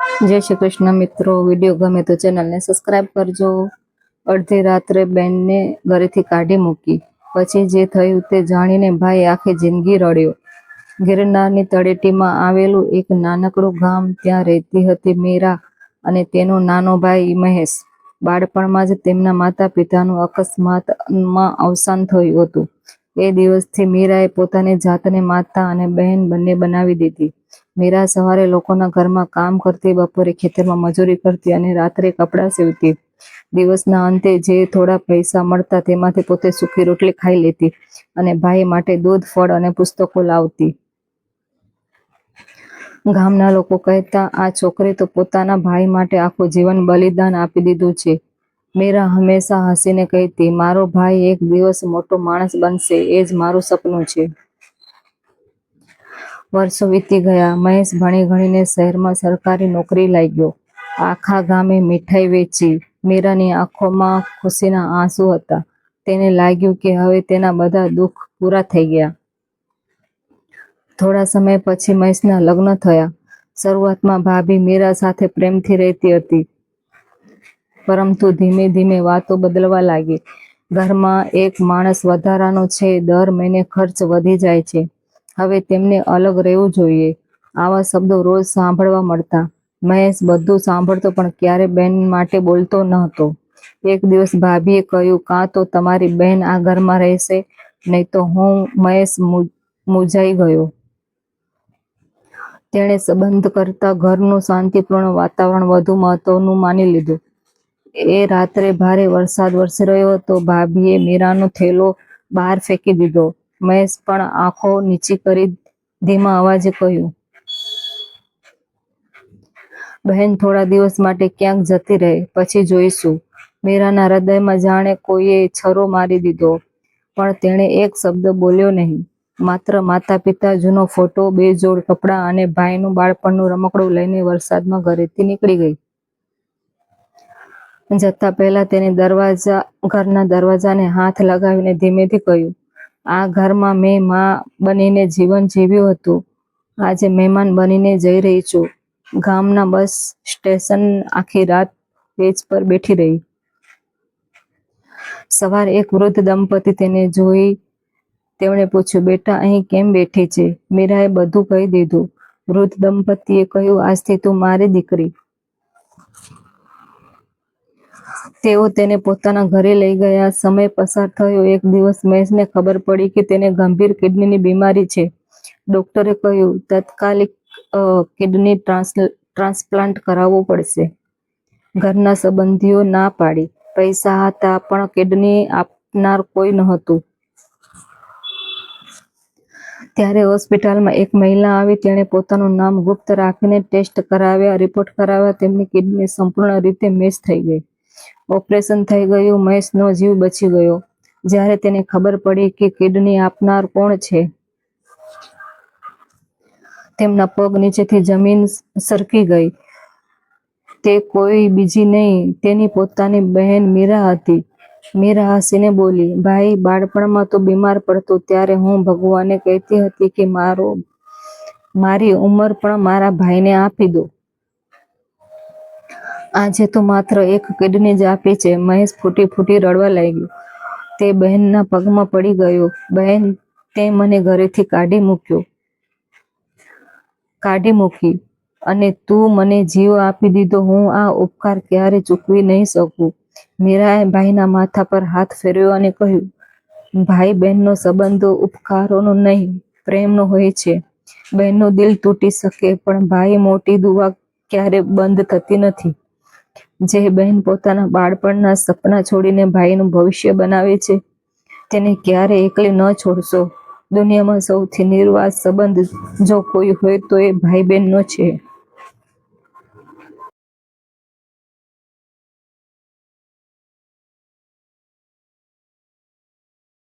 જય શ્રી કૃષ્ણ મિત્રો, વિડીયો ગમે તો ચેનલને સબસ્ક્રાઇબ કરજો. અડધી રાત્રે બેનને ઘરેથી કાઢી મૂકી, પછી જે થયું તે જાણીને ભાઈ આખી જિંદગી રડ્યો. ગિરનારની તળેટીમાં આવેલું એક નાનકડું ગામ, ત્યાં રહેતી હતી મીરા અને તેનો નાનો ભાઈ મહેશ. બાળપણમાં જ તેમના માતા પિતાનું અકસ્માતમાં અવસાન થયું હતું. એ દિવસથી મીરાએ પોતાની જાતને માતા અને બહેન બંને બનાવી દીધી. મીરા સવારે લોકોના ઘરમાં કામ કરતી, બપોરે ખેતરમાં મજૂરી કરતી અને રાત્રે કપડાં સીવતી. દિવસના અંતે જે થોડા પૈસા મળતા તેમાંથી પોતે સૂકી રોટલી ખાઈ લેતી અને ભાઈ માટે દૂધ, ફળ અને પુસ્તકો લાવતી. ગામના લોકો કહેતા, આ છોકરી તો પોતાના ભાઈ માટે આખું જીવન બલિદાન આપી દીધું છે. મીરા હંમેશા હસીને કહેતી, મારો ભાઈ એક દિવસ મોટો માણસ બનશે, એ જ મારું સપનું છે. વર્ષો વીતી ગયા. મહેશ ભણી ગણીને શહેરમાં સરકારી નોકરી લાગ્યો. આખા ગામે મીઠાઈ વેચી. મીરાની આંખોમાં ખુશીના આંસુ હતા. તેને લાગ્યું કે હવે તેના બધા દુઃખ પૂરા થઈ ગયા. થોડા સમય પછી મહેશના લગ્ન થયા. શરૂઆતમાં ભાભી મીરા સાથે પ્રેમથી રહેતી હતી, પરંતુ ધીમે ધીમે વાતો બદલવા લાગી. ઘરમાં એક માણસ વધારાનો છે, દર મહિને ખર્ચ વધી જાય છે, હવે તેમને અલગ રહેવું જોઈએ, આવા શબ્દો રોજ સાંભળવા મળતા. મહેશ બધું સાંભળતો પણ ક્યારે બહેન માટે બોલતો ન હતો. એક દિવસ ભાભીએ કહ્યું, કાં તો તમારી બહેન આ ઘરમાં રહેશે, નહીં તો હું. મહેશ મૂંઝાઈ ગયો. તેણે સંબંધ કરતાં ઘરનું શાંતિપૂર્ણ વાતાવરણ વધુ મહત્વનું માની લીધું. એ રાત્રે ભારે વરસાદ વરસી રહ્યો હતો. ભાભીએ મીરાનો થેલો બહાર ફેંકી દીધો. મહેશ પણ આંખો નીચી કરી ધીમા અવાજે કહ્યું, બહેન થોડા દિવસ માટે ક્યાંક જતી રહે, પછી જોઈશું. મીરાના હૃદયમાં જાણે કોઈએ છરો મારી દીધો, પણ તેણે એક શબ્દ બોલ્યો નહીં. માત્ર માતા પિતા, જૂનો ફોટો, બે જોડ કપડાં અને ભાઈનું બાળપણનું રમકડું લઈને વરસાદમાં ઘરેથી નીકળી ગઈ. જતા પહેલા તેને ઘરના દરવાજાને હાથ લગાવીને ધીમેથી કહ્યું, આ ઘરમાં મેં મા બનીને જીવન જીવ્યું હતું, આજે મહેમાન બનીને જઈ રહી છું. ગામના બસ સ્ટેશન આખી રાત પેજ પર બેઠી રહી. સવારે એક વૃદ્ધ દંપતી તેને જોઈ. તેમણે પૂછ્યું, બેટા અહીં કેમ બેઠી છે? મીરાએ બધું કહી દીધું. વૃદ્ધ દંપતીએ કહ્યું, આજથી તું મારી દીકરી. તેઓ તેને પોતાના ઘરે લઈ ગયા. સમય પસાર થયો. એક દિવસ મહેશને ખબર પડી કે તેને ગંભીર કિડનીની બીમારી છે. ડોક્ટરે કહ્યું, તાત્કાલિક કિડની ટ્રાન્સપ્લાન્ટ કરાવવું પડશે. ઘરના સંબંધીઓ ના પાડી. પૈસા હતા પણ કિડની આપનાર કોઈ નહોતું. ત્યારે હોસ્પિટલમાં એક મહિલા આવી. તેણે પોતાનું નામ ગુપ્ત રાખીને ટેસ્ટ કરાવ્યા, રિપોર્ટ કરાવ્યા. તેમની કિડની સંપૂર્ણ રીતે મેચ થઈ ગઈ. ઓપરેશન થઈ ગયું. મહેશનો જીવ બચી ગયો. જ્યારે તેને ખબર પડી કે કિડની આપનાર કોણ છે, તેમના પગ નીચેથી જમીન સરકી ગઈ. તે કોઈ બીજી નહીં, તેની પોતાની બહેન મીરા હતી. મીરા હસીને બોલી, ભાઈ બાળપણમાં તો બીમાર પડતો ત્યારે હું ભગવાનને કહેતી હતી કે મારી ઉંમર પણ મારા ભાઈને આપી દો. આજે તો માત્ર એક કિડની જ આપી છે. મહેશ ફૂટી ફૂટી રડવા લાગ્યો. તે બહેનના પગમાં પડી ગયો. બહેન, તે મને ઘરેથી કાઢી મૂકી અને તું મને જીવ આપી દીધો. હું આ ઉપકાર ક્યારે ચૂકવી નહીં શકું. મીરાએ ભાઈના માથા પર હાથ ફેરવ્યો અને કહ્યું, ભાઈ બહેનનો સંબંધ ઉપકારોનો નહીં, પ્રેમનો હોય છે. બહેનનું દિલ તૂટી શકે, પણ ભાઈ મોટી દુઆ ક્યારે બંધ થતી નથી. જે બહેન પોતાના બાળપણના સપના છોડીને ભાઈનું ભવિષ્ય બનાવે છે, તેને ક્યારે એકલી ન છોડશો. દુનિયામાં સૌથી નિર્વાસ સંબંધ જો કોઈ હોય તો એ ભાઈ બહેનનો છે.